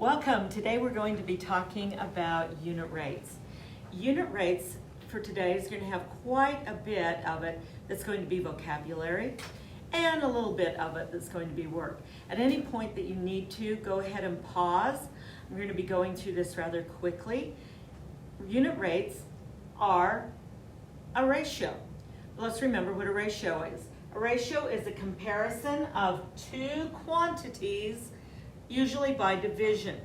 Welcome. Today we're going to be talking about unit rates. Unit rates for today is going to have quite a bit of it that's going to be vocabulary and a little bit of it that's going to be work. At any point that you need to, go ahead and pause. I'm going to be going through this rather quickly. Unit rates are a ratio. Let's remember what a ratio is. A ratio is a comparison of two quantities, usually by division.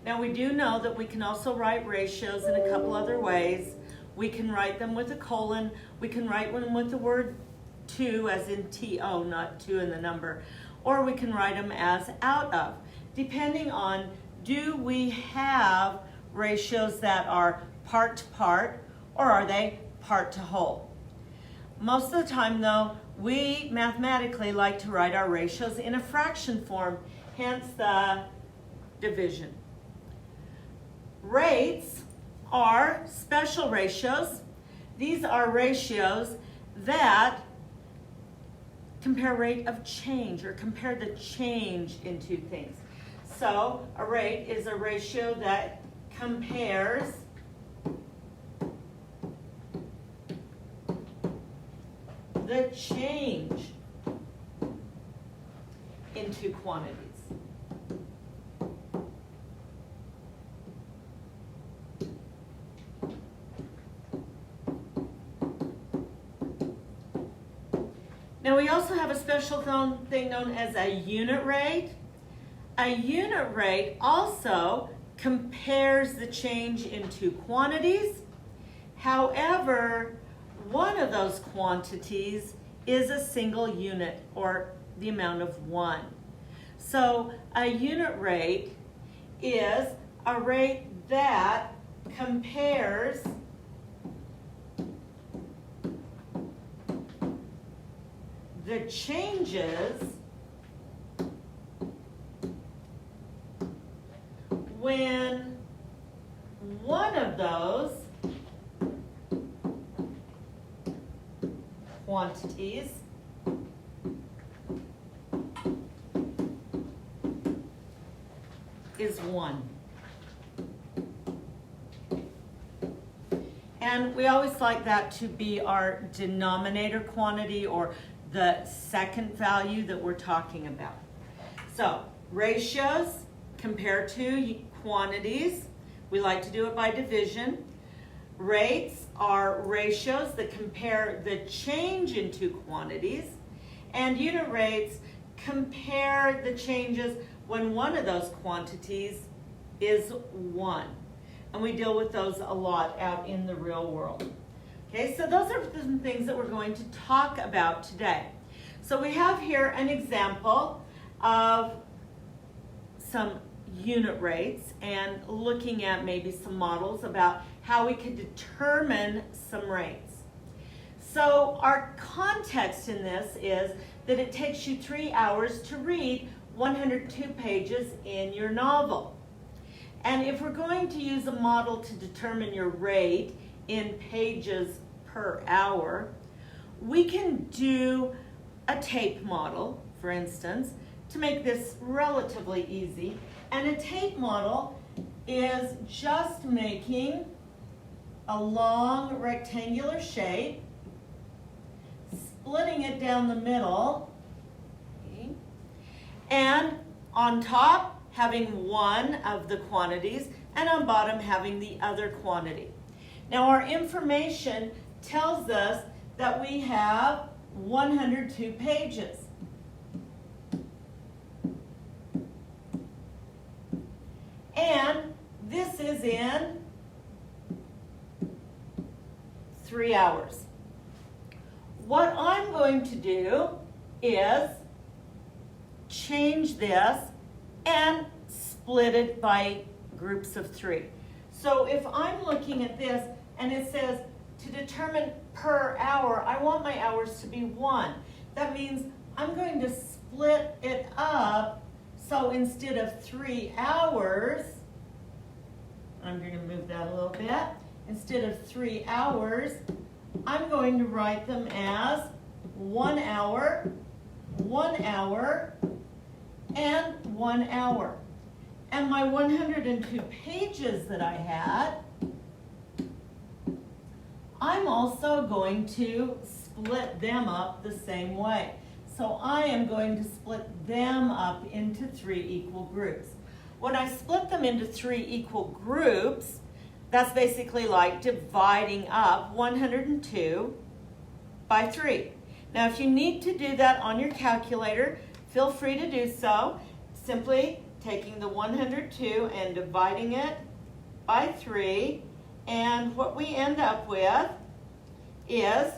Now we do know that we can also write ratios in a couple other ways. We can write them with a colon. We can write them with the word to, as in T-O, not two in the number. Or we can write them as out of, depending on, do we have ratios that are part to part, or are they part to whole? Most of the time though, we mathematically like to write our ratios in a fraction form, hence the division. Rates are special ratios. These are ratios that compare rate of change or compare the change in two things. So a rate is a ratio that compares the change in two quantities. Now we also have a special thing known as a unit rate. A unit rate also compares the change in two quantities. However, one of those quantities is a single unit, or the amount of one. So a unit rate is a rate that compares the changes when one of those quantities is 1. And we always like that to be our denominator quantity, or the second value that we're talking about. So ratios compare two quantities. We like to do it by division. Rates are ratios that compare the change in two quantities. And unit rates compare the changes when one of those quantities is 1. And we deal with those a lot out in the real world. Okay, so those are some things that we're going to talk about today. So we have here an example of some unit rates and looking at maybe some models about how we could determine some rates. So our context in this is that it takes you 3 hours to read 102 pages in your novel. And if we're going to use a model to determine your rate in pages per hour, we can do a tape model, for instance, to make this relatively easy. And a tape model is just making a long rectangular shape, splitting it down the middle, okay, and on top having one of the quantities, and on bottom having the other quantity. Now our information tells us that we have 102 pages. And this is in 3 hours. What I'm going to do is change this and split it by groups of 3. So if I'm looking at this and it says to determine per hour, I want my hours to be 1. That means I'm going to split it up. So instead of 3 hours, I'm going to move that a little bit. Instead of 3 hours, I'm going to write them as 1 hour, 1 hour, and 1 hour. and my 102 pages that I had, I'm also going to split them up the same way. So I am going to split them up into 3 equal groups. When I split them into 3 equal groups, that's basically like dividing up 102 by 3. Now, if you need to do that on your calculator, feel free to do so. Simply taking the 102 and dividing it by 3, and what we end up with is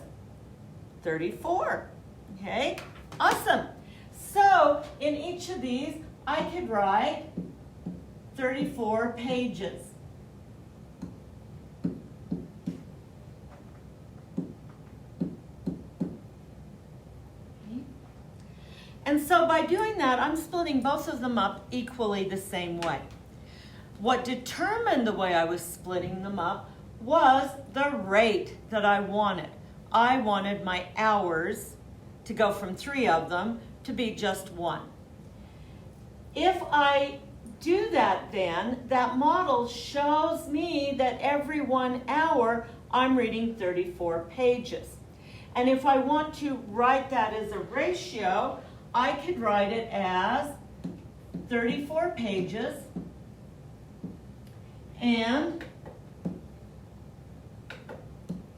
34. Okay, awesome. So in each of these, I could write 34 pages. And so by doing that, I'm splitting both of them up equally the same way. What determined the way I was splitting them up was the rate that I wanted. I wanted my hours to go from 3 of them to be just 1. If I do that then, that model shows me that every 1 hour I'm reading 34 pages. And if I want to write that as a ratio, I could write it as 34 pages and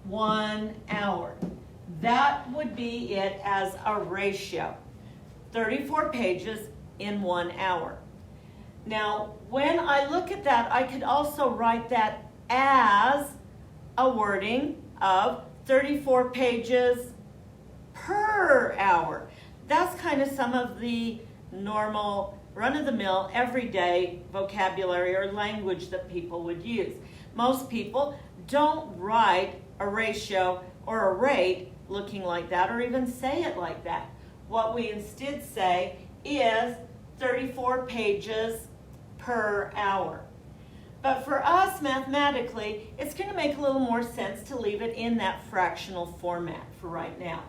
1 hour. That would be it as a ratio. 34 pages in 1 hour. Now, when I look at that, I could also write that as a wording of 34 pages per hour. That's kind of some of the normal, run-of-the-mill, everyday vocabulary or language that people would use. Most people don't write a ratio or a rate looking like that or even say it like that. What we instead say is 34 pages per hour. But for us, mathematically, it's going to make a little more sense to leave it in that fractional format for right now.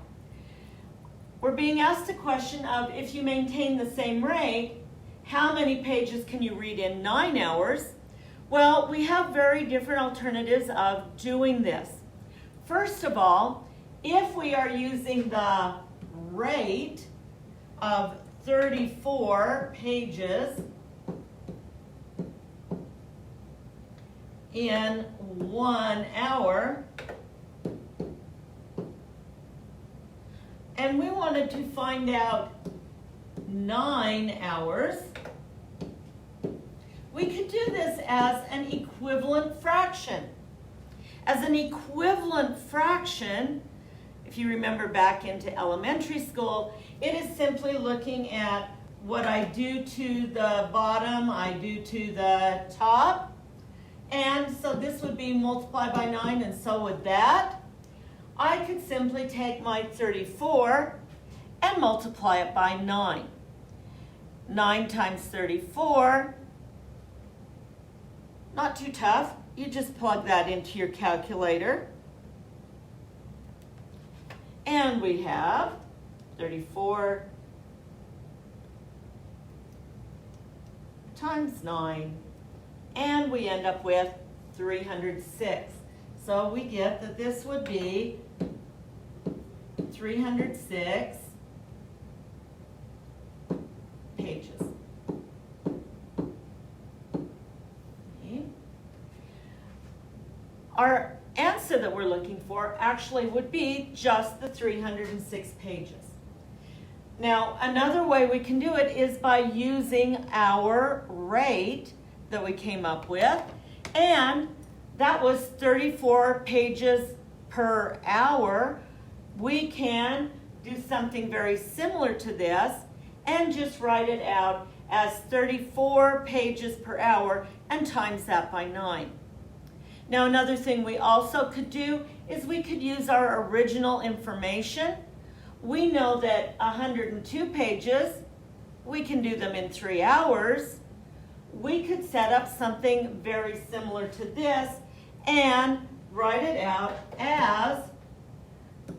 We're being asked a question of, if you maintain the same rate, how many pages can you read in 9 hours? Well, we have very different alternatives of doing this. First of all, if we are using the rate of 34 pages in 1 hour, and we wanted to find out 9 hours, we could do this as an equivalent fraction. As an equivalent fraction, if you remember back into elementary school, it is simply looking at what I do to the bottom, I do to the top. And so this would be multiplied by 9, and so would that. I could simply take my 34 and multiply it by 9. 9 times 34, not too tough. You just plug that into your calculator. And we have 34 times 9. And we end up with 306. So we get that this would be 306 pages. Okay. Our answer that we're looking for actually would be just the 306 pages. Now, another way we can do it is by using our rate that we came up with, and that was 34 pages per hour. We can do something very similar to this and just write it out as 34 pages per hour and times that by 9. Now, another thing we also could do is we could use our original information. We know that 102 pages, we can do them in 3 hours. We could set up something very similar to this and write it out as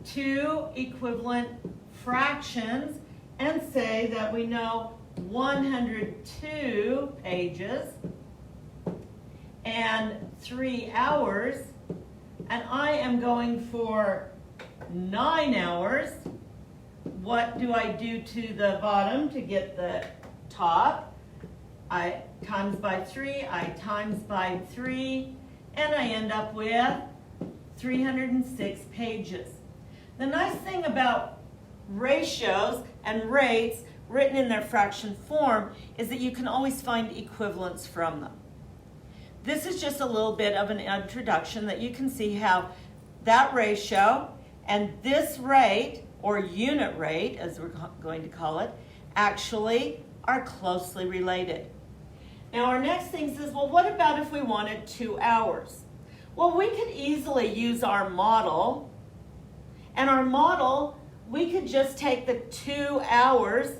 2 equivalent fractions and say that we know 102 pages and 3 hours, and I am going for 9 hours. What do I do to the bottom to get the top? I times by 3, I times by 3, and I end up with 306 pages. The nice thing about ratios and rates written in their fraction form is that you can always find equivalents from them. This is just a little bit of an introduction that you can see how that ratio and this rate, or unit rate as we're going to call it, actually are closely related. Now our next thing says, well, what about if we wanted 2 hours? Well, we could easily use our model, and our model, we could just take the 2 hours,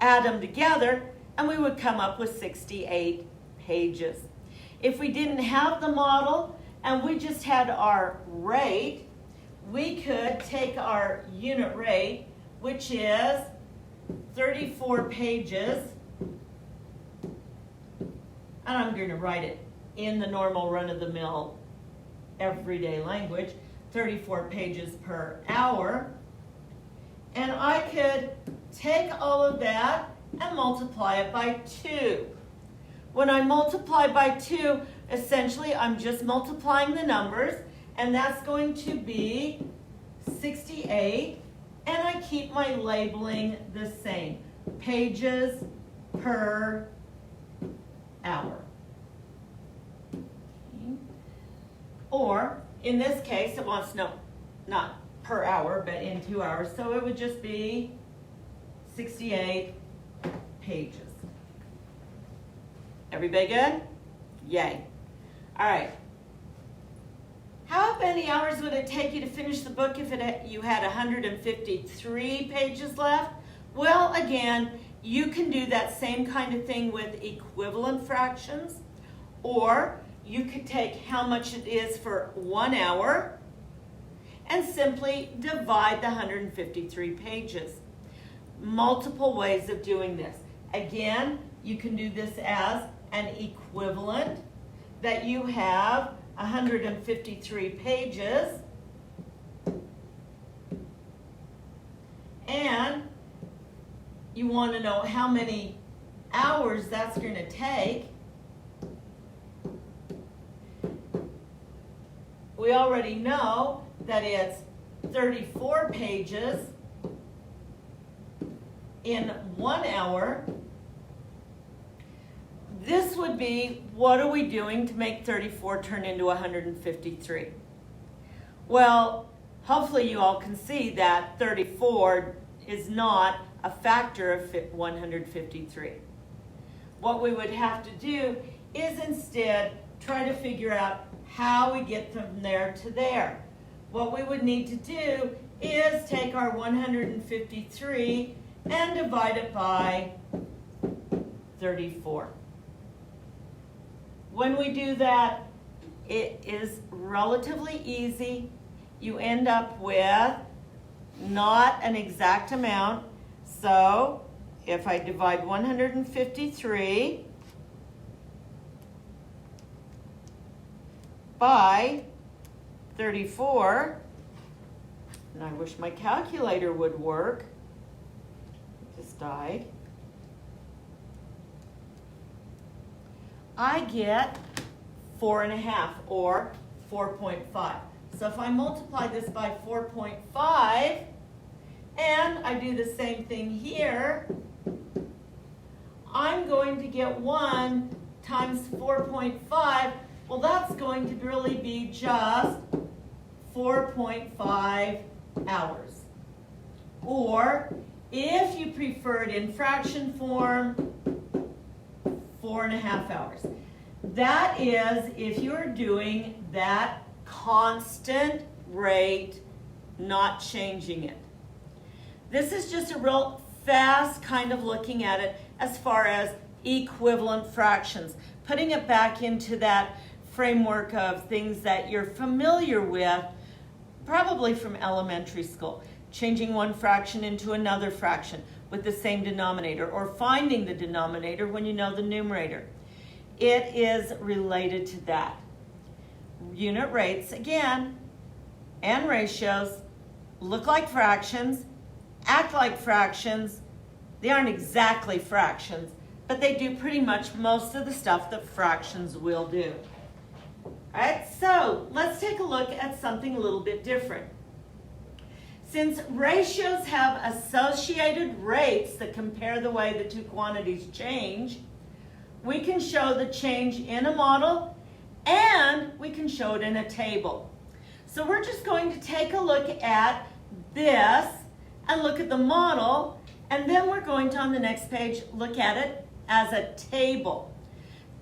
add them together, and we would come up with 68 pages. If we didn't have the model and we just had our rate, we could take our unit rate, which is 34 pages, and I'm going to write it in the normal run-of-the-mill everyday language, 34 pages per hour, and I could take all of that and multiply it by 2. When I multiply by 2, essentially I'm just multiplying the numbers, and that's going to be 68, and I keep my labeling the same, pages per hour. Or, in this case, it wants to know, not per hour, but in 2 hours, so it would just be 68 pages. Everybody good? Yay. All right. How many hours would it take you to finish the book if you had 153 pages left? Well, again, you can do that same kind of thing with equivalent fractions, or you could take how much it is for 1 hour and simply divide the 153 pages. Multiple ways of doing this. Again, you can do this as an equivalent, that you have 153 pages, and you want to know how many hours that's going to take. We already know that it's 34 pages in 1 hour. This would be, what are we doing to make 34 turn into 153? Well, hopefully you all can see that 34 is not a factor of 153. What we would have to do is instead try to figure out how we get from there to there. What we would need to do is take our 153 and divide it by 34. When we do that, it is relatively easy. You end up with not an exact amount. So if I divide 153 by 34, and I wish my calculator would work, it just died. I get 4.5 or 4.5. So if I multiply this by 4.5 and I do the same thing here, I'm going to get 1 times 4.5. Well, that's going to really be just 4.5 hours. Or if you prefer it in fraction form, 4.5 hours. That is if you're doing that constant rate, not changing it. This is just a real fast kind of looking at it as far as equivalent fractions, putting it back into that framework of things that you're familiar with, probably from elementary school. Changing one fraction into another fraction, with the same denominator, or finding the denominator when you know the numerator. It is related to that. Unit rates, again, and ratios look like fractions, act like fractions. They aren't exactly fractions, but they do pretty much most of the stuff that fractions will do. All right, so let's take a look at something a little bit different. Since ratios have associated rates that compare the way the two quantities change, we can show the change in a model and we can show it in a table. So we're just going to take a look at this and look at the model, and then we're going to, on the next page, look at it as a table.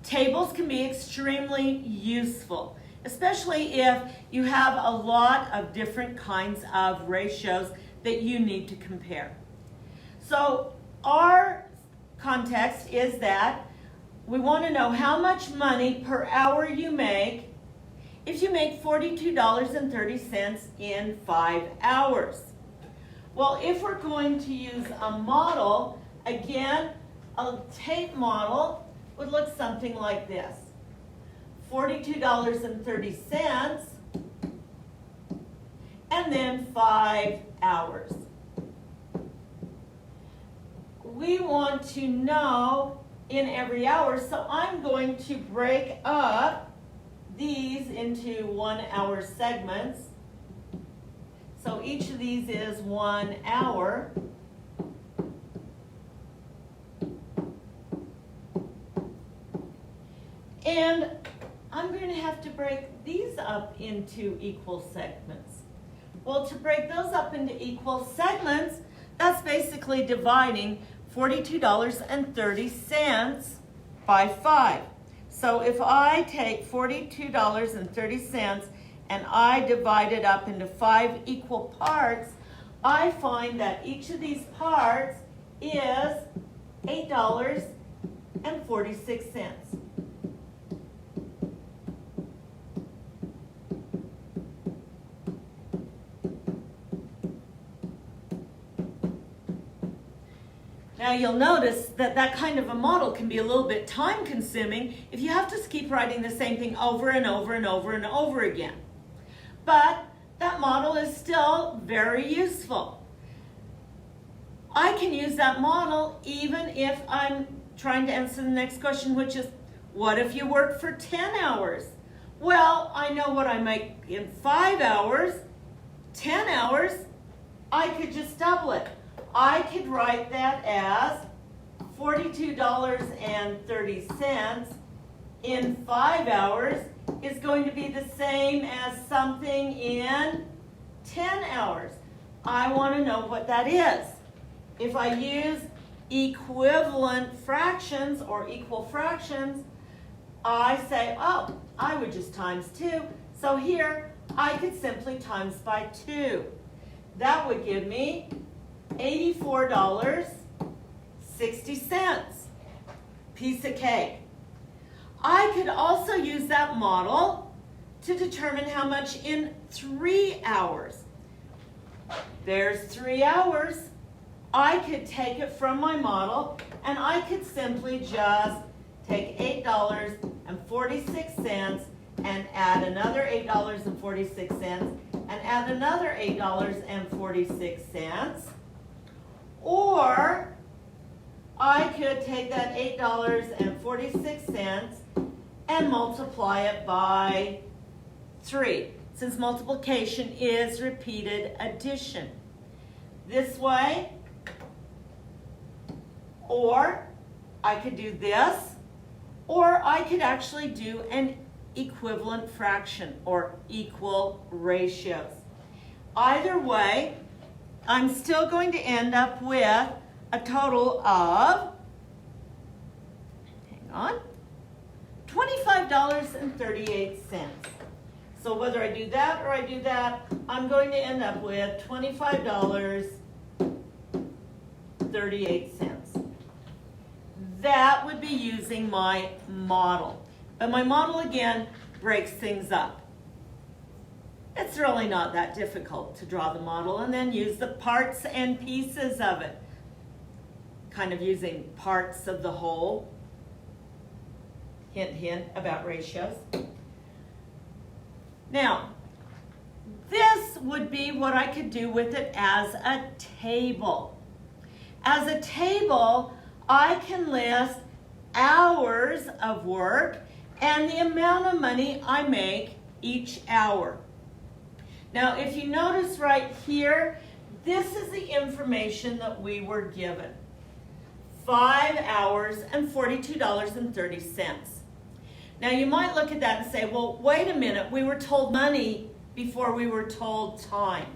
Tables can be extremely useful, especially if you have a lot of different kinds of ratios that you need to compare. So our context is that we want to know how much money per hour you make if you make $42.30 in 5 hours. Well, if we're going to use a model, again, a tape model would look something like this. $42.30 and then 5 hours. We want to know in every hour, so I'm going to break up these into 1 hour segments. So each of these is 1 hour. And I'm going to have to break these up into equal segments. Well, to break those up into equal segments, that's basically dividing $42.30 by 5. So if I take $42.30 and I divide it up into 5 equal parts, I find that each of these parts is $8.46. Now you'll notice that that kind of a model can be a little bit time consuming if you have to keep writing the same thing over and over and over and over again. But that model is still very useful. I can use that model even if I'm trying to answer the next question, which is, what if you work for 10 hours? Well, I know what I make in 5 hours, 10 hours, I could just double it. I could write that as $42.30 in 5 hours is going to be the same as something in 10 hours. I want to know what that is. If I use equivalent fractions or equal fractions, I say, oh, I would just times 2. So here, I could simply times by 2. That would give me $84.60. Piece of cake. I could also use that model to determine how much in 3 hours. There's 3 hours. I could take it from my model and I could simply just take $8.46 and add another $8.46 and add another $8.46. Or I could take that $8.46 and multiply it by 3, since multiplication is repeated addition. This way, or I could do this, or I could actually do an equivalent fraction or equal ratios. Either way, I'm still going to end up with a total of, $25.38. So whether I do that or I do that, I'm going to end up with $25.38. That would be using my model. But my model, again, breaks things up. It's really not that difficult to draw the model and then use the parts and pieces of it. kind of using parts of the whole. Hint, hint about ratios. Now, this would be what I could do with it as a table. As a table, I can list hours of work and the amount of money I make each hour. Now, if you notice right here, this is the information that we were given. 5 hours and $42.30. Now, you might look at that and say, well, wait a minute, we were told money before we were told time.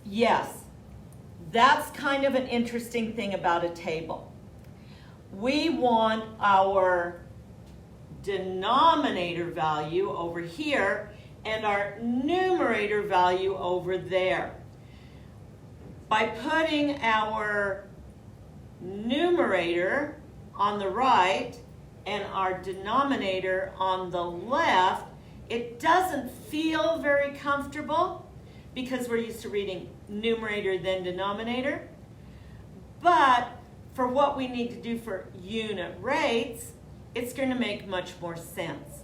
Yes, that's kind of an interesting thing about a table. We want our denominator value over here and our numerator value over there. By putting our numerator on the right and our denominator on the left, it doesn't feel very comfortable because we're used to reading numerator then denominator. But for what we need to do for unit rates, it's going to make much more sense.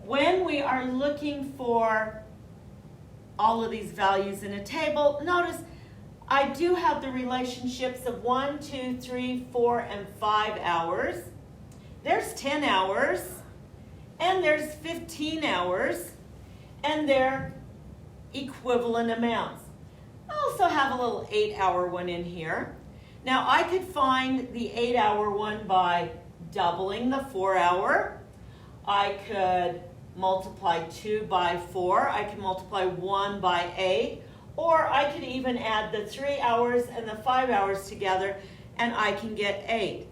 When we are looking for all of these values in a table, notice I do have the relationships of 1, 2, 3, 4, and 5 hours. There's 10 hours, and there's 15 hours, and they're equivalent amounts. I also have a little 8-hour one in here. Now, I could find the 8-hour one by doubling the 4-hour. I could multiply 2 by 4. I can multiply 1 by 8. Or I could even add the 3 hours and the 5 hours together, and I can get 8.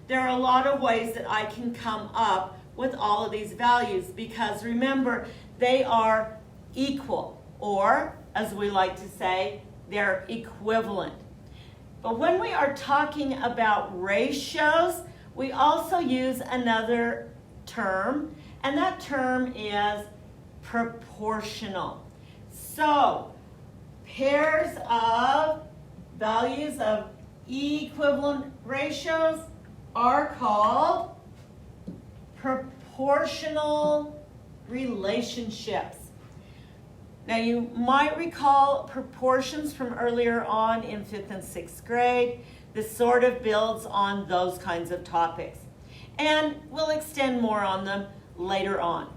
There are a lot of ways that I can come up with all of these values because remember, they are equal, or as we like to say, they're equivalent. But when we are talking about ratios, we also use another term, and that term is proportional. So, pairs of values of equivalent ratios are called proportional relationships. Now you might recall proportions from earlier on in 5th and 6th grade. This sort of builds on those kinds of topics. And we'll extend more on them later on.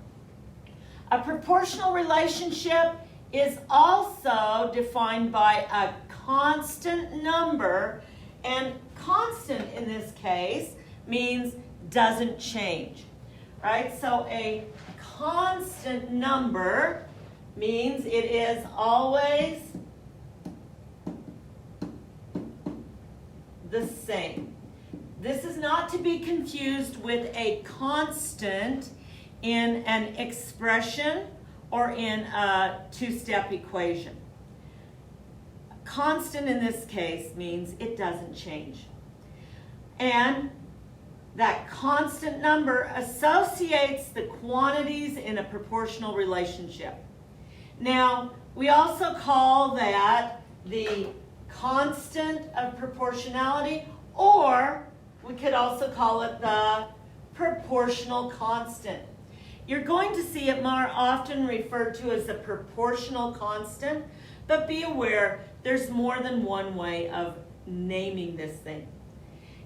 A proportional relationship is also defined by a constant number, and constant in this case means doesn't change, right? So a constant number means it is always the same. This is not to be confused with a constant in an expression or in a two-step equation. Constant in this case means it doesn't change. And that constant number associates the quantities in a proportional relationship. Now, we also call that the constant of proportionality, or we could also call it the proportional constant. You're going to see it more often referred to as the proportional constant, but be aware there's more than one way of naming this thing.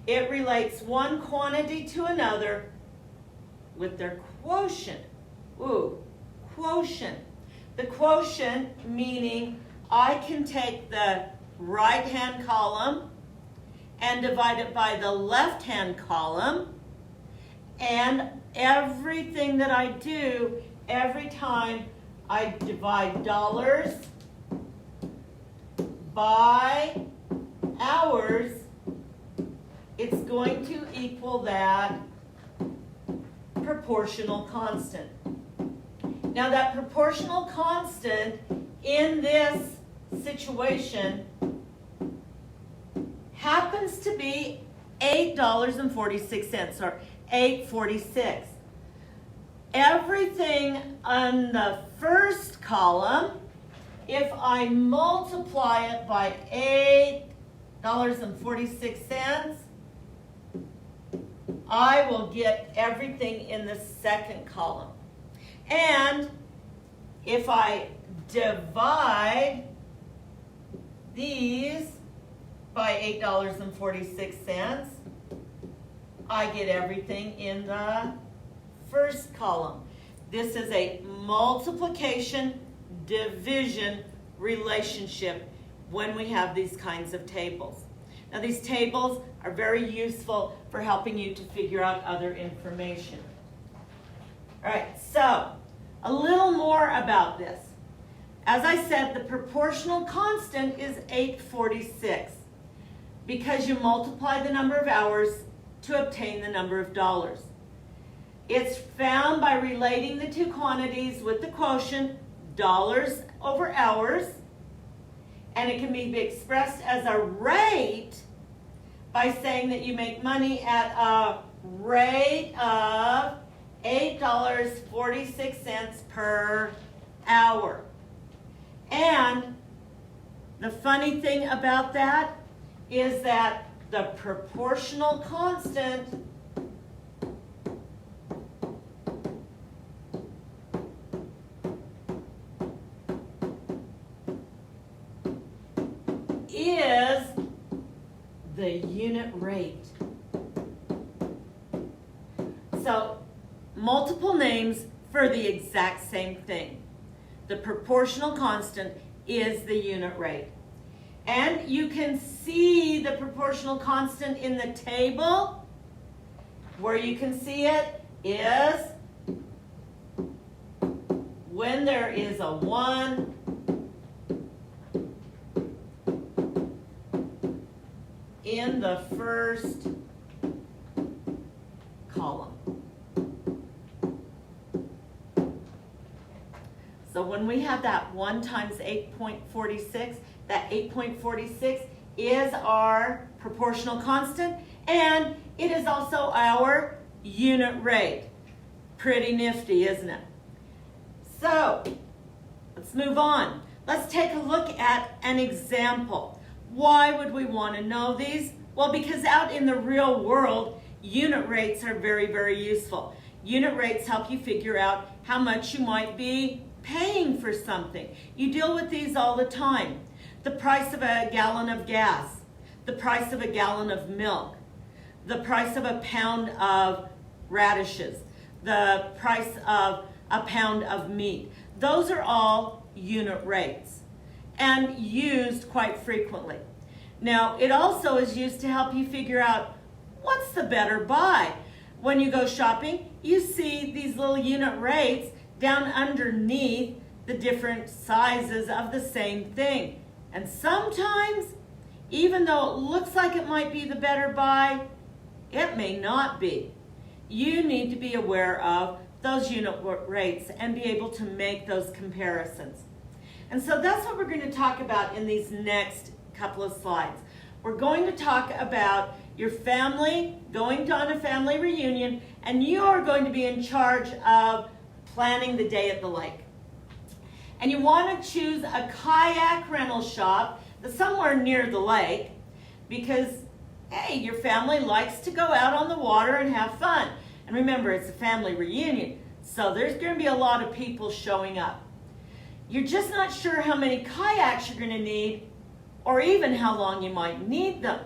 It relates one quantity to another with their quotient. Ooh, quotient. The quotient meaning I can take the right-hand column and divide it by the left-hand column, and everything that I do, every time I divide dollars by hours, it's going to equal that proportional constant. Now that proportional constant in this situation happens to be $8.46 or $8.46. Everything on the first column, if I multiply it by $8.46, I will get everything in the second column. And if I divide these by $8.46, I get everything in the first column. This is a multiplication division relationship when we have these kinds of tables. Now these tables are very useful for helping you to figure out other information. All right, so a little more about this. As I said, the proportional constant is 846 because you multiply the number of hours to obtain the number of dollars. It's found by relating the two quantities with the quotient dollars over hours, and it can be expressed as a rate by saying that you make money at a rate of $8.46 per hour. And the funny thing about that is that the proportional constant is the unit rate. So, multiple names for the exact same thing. The proportional constant is the unit rate. And you can see the proportional constant in the table. Where you can see it is when there is a 1 in the first column. So when we have that 1 times 8.46, that 8.46 is our proportional constant, and it is also our unit rate. Pretty nifty, isn't it? So, let's move on. Let's take a look at an example. Why would we want to know these? Well, because out in the real world, unit rates are very, very useful. Unit rates help you figure out how much you might be paying for something. You deal with these all the time. The price of a gallon of gas, the price of a gallon of milk, the price of a pound of radishes, the price of a pound of meat. Those are all unit rates and used quite frequently. Now, it also is used to help you figure out what's the better buy. When you go shopping, you see these little unit rates down underneath the different sizes of the same thing. And sometimes, even though it looks like it might be the better buy, it may not be. You need to be aware of those unit rates and be able to make those comparisons. And so that's what we're going to talk about in these next couple of slides. We're going to talk about your family going on a family reunion, and you are going to be in charge of planning the day at the lake. And you want to choose a kayak rental shop that's somewhere near the lake because, hey, your family likes to go out on the water and have fun. And remember, it's a family reunion, so there's going to be a lot of people showing up. You're just not sure how many kayaks you're going to need or even how long you might need them.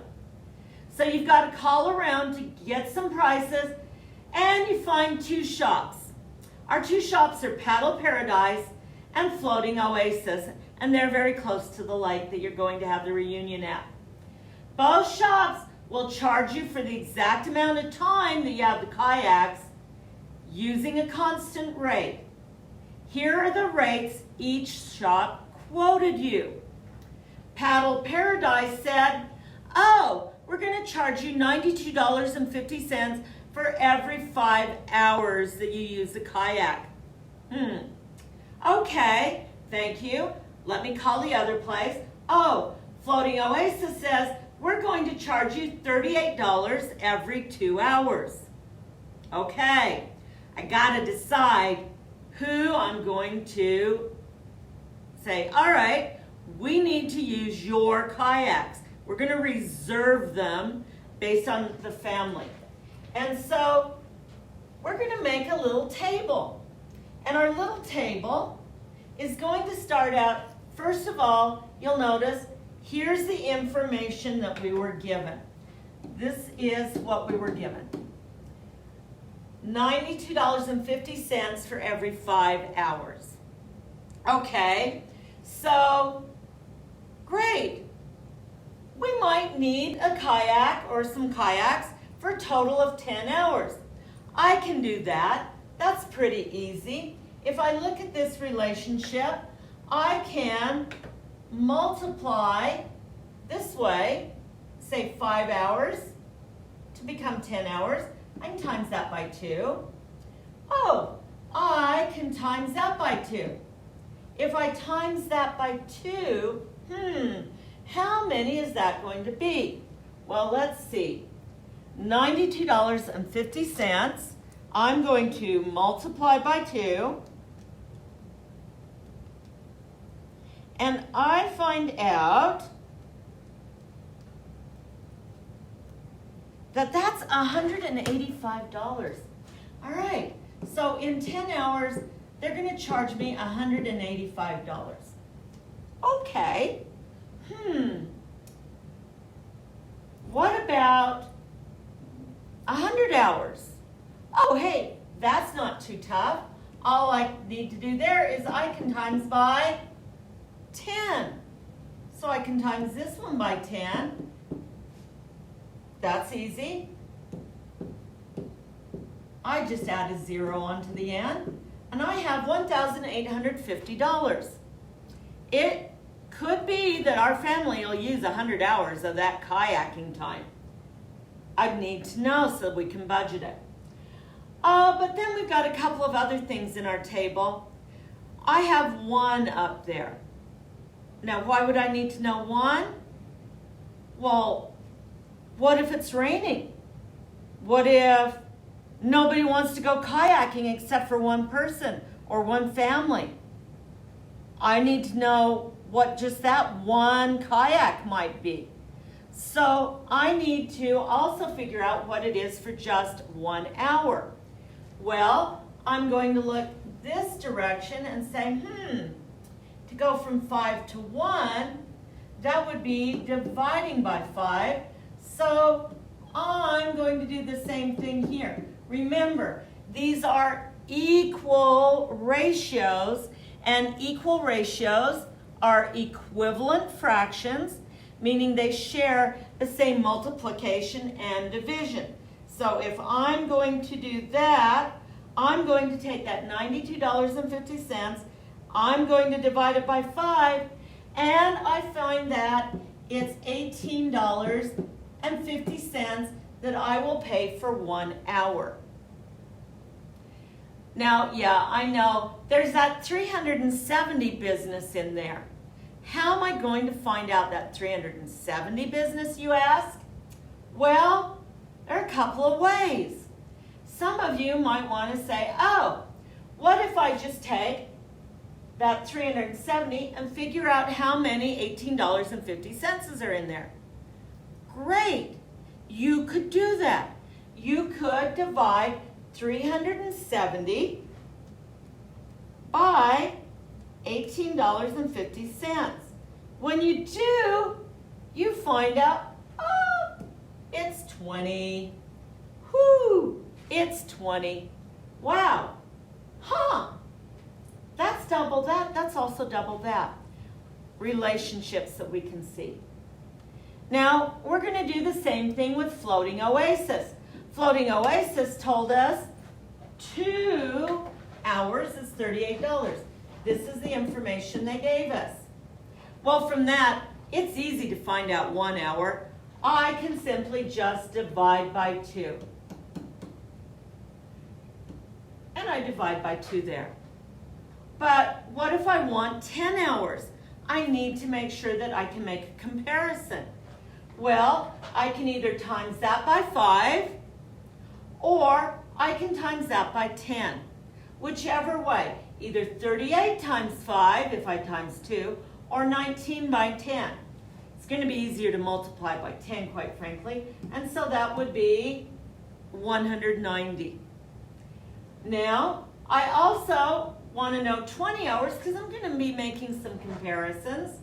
So you've got to call around to get some prices, and you find 2 shops. Our 2 shops are Paddle Paradise and Floating Oasis, and they're very close to the lake that you're going to have the reunion at. Both shops will charge you for the exact amount of time that you have the kayaks using a constant rate. Here are the rates each shop quoted you. Paddle Paradise said, oh, we're going to charge you $92.50 for every 5 hours that you use the kayak. Okay, thank you. Let me call the other place. Oh, Floating Oasis says we're going to charge you $38 every 2 hours. Okay, I got to decide who I'm going to say, all right, we need to use your kayaks. We're going to reserve them based on the family. And so we're going to make a little table. And our little table is going to start out, first of all, you'll notice, here's the information that we were given. This is what we were given. $92.50 for every 5 hours. Okay, so great. We might need a kayak or some kayaks for a total of 10 hours. I can do that. That's pretty easy. If I look at this relationship, I can multiply this way, say 5 hours to become 10 hours. I can times that by 2. Oh, I can times that by 2. If I times that by 2, how many is that going to be? Well, let's see. $92.50. I'm going to multiply by 2. And I find out that that's $185. All right, so in 10 hours, they're going to charge me $185. Okay, what about 100 hours? Oh, hey, that's not too tough. All I need to do there is I can times by 10. So I can times this one by 10. That's easy. I just add a 0 onto the end, and I have $1,850. It could be that our family will use 100 hours of that kayaking time. I'd need to know so we can budget it. But then we've got a couple of other things in our table. I have 1 up there. Now, why would I need to know 1? Well, what if it's raining? What if nobody wants to go kayaking except for one person or one family? I need to know what just that 1 kayak might be. So I need to also figure out what it is for just 1 hour. Well, I'm going to look this direction and say, to go from 5 to 1, that would be dividing by 5. So I'm going to do the same thing here. Remember, these are equal ratios, and equal ratios are equivalent fractions, meaning they share the same multiplication and division. So if I'm going to do that, I'm going to take that $92.50, I'm going to divide it by 5, and I find that it's $18.50 that I will pay for 1 hour. Now, yeah, I know there's that 370 business in there. How am I going to find out that 370 business, you ask? Well, there are a couple of ways. Some of you might want to say, oh, what if I just take that 370 and figure out how many $18.50 are in there? Great. You could do that. You could divide 370 by $18.50. When you do, you find out, oh, it's 20. Whoo, it's 20. Wow. Huh. That's double that. That's also double that. Relationships that we can see. Now, we're going to do the same thing with Floating Oasis. Floating Oasis told us 2 hours is $38. This is the information they gave us. Well, from that, it's easy to find out 1 hour. I can simply just divide by 2. And I divide by 2 there. But what if I want 10 hours? I need to make sure that I can make a comparison. Well, I can either times that by 5, or I can times that by 10. Whichever way, either 38 times 5 if I times 2, or 19 by 10. It's going to be easier to multiply by 10, quite frankly. And so that would be 190. Now, I also want to know 20 hours because I'm going to be making some comparisons.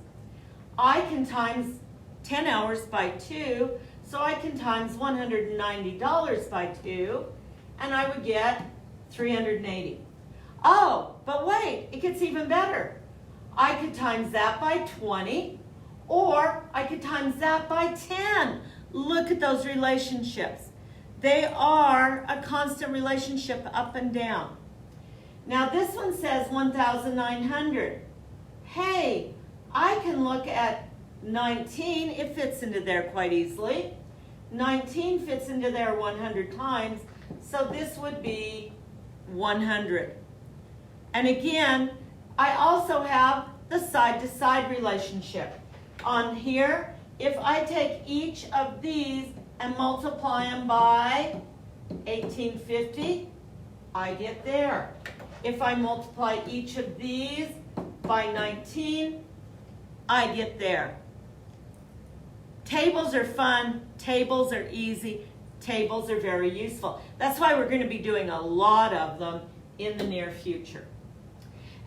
I can times 10 hours by 2, so I can times $190 by 2, and I would get 380. Oh, but wait, it gets even better. I could times that by 20, or I could times that by 10. Look at those relationships. They are a constant relationship up and down. Now this one says 1,900. Hey, I can look at 19. It fits into there quite easily. 19 fits into there 100 times, so this would be 100. And again, I also have the side-to-side relationship. On here, if I take each of these and multiply them by 1850, I get there. If I multiply each of these by 19, I get there. Tables are fun, tables are easy, tables are very useful. That's why we're going to be doing a lot of them in the near future.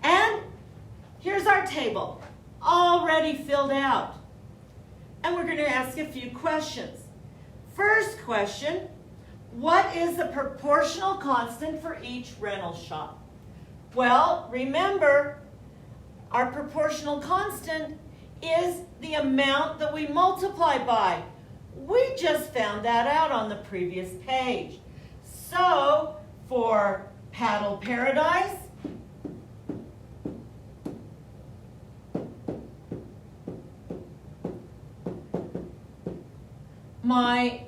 And here's our table, already filled out. And we're going to ask a few questions. First question, what is the proportional constant for each rental shop? Well, remember, our proportional constant is the amount that we multiply by. We just found that out on the previous page. So, for Paddle Paradise, my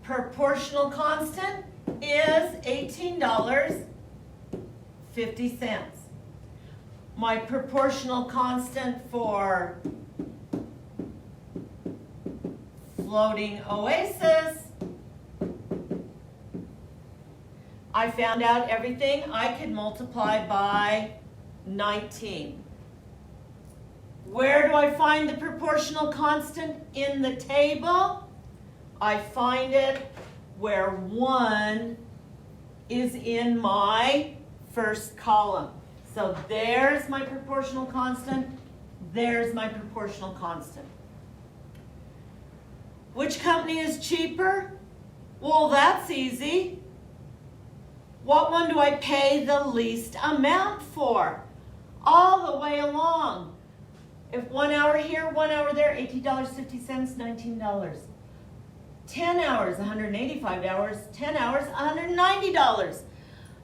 proportional constant is $18.50. My proportional constant for Floating Oasis, I found out everything I could multiply by 19. Where do I find the proportional constant in the table? I find it where 1 is in my first column. So there's my proportional constant, there's my proportional constant. Which company is cheaper? Well, that's easy. What one do I pay the least amount for? All the way along. If 1 hour here, 1 hour there, $18.50, $19. 10 hours, 185 hours, 10 hours, $190.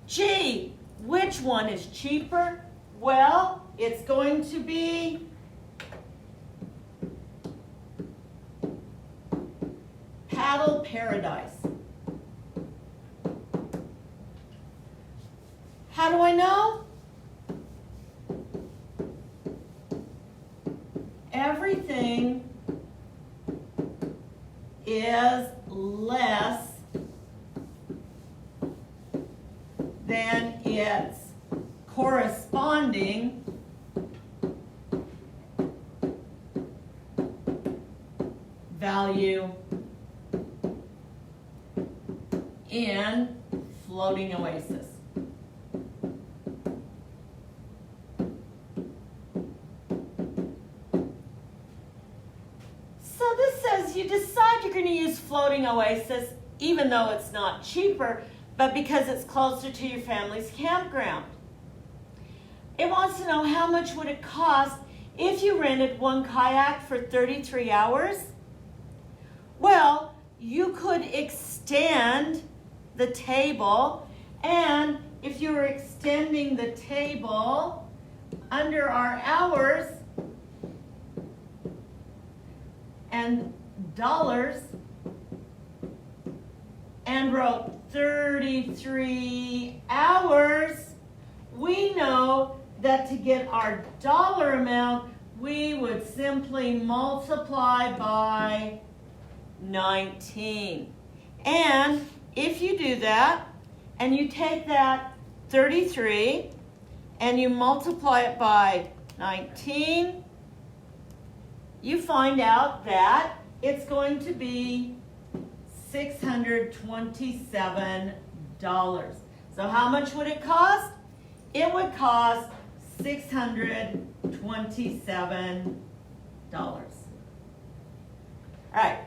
Gee, which one is cheaper? Well, it's going to be Paddle Paradise. How do I know? Everything is less than its corresponding value in Floating Oasis. So this says you decide you're going to use Floating Oasis even though it's not cheaper, but because it's closer to your family's campground. It wants to know how much would it cost if you rented one kayak for 33 hours. Well, you could extend the table, and if you were extending the table under our hours and dollars and wrote 33 hours, we know that to get our dollar amount, we would simply multiply by 19. And if you do that, and you take that 33, and you multiply it by 19, you find out that it's going to be $627. So how much would it cost? It would cost $627. All right,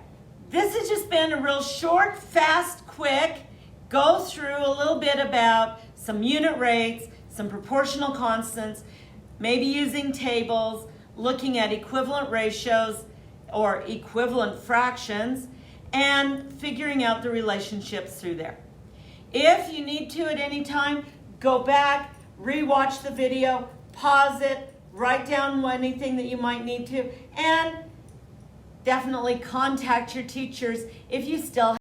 this has just been a real short, fast, quick go through a little bit about some unit rates, some proportional constants, maybe using tables, looking at equivalent ratios or equivalent fractions, and figuring out the relationships through there. If you need to at any time, go back, rewatch the video, pause it, write down anything that you might need to, and definitely contact your teachers if you still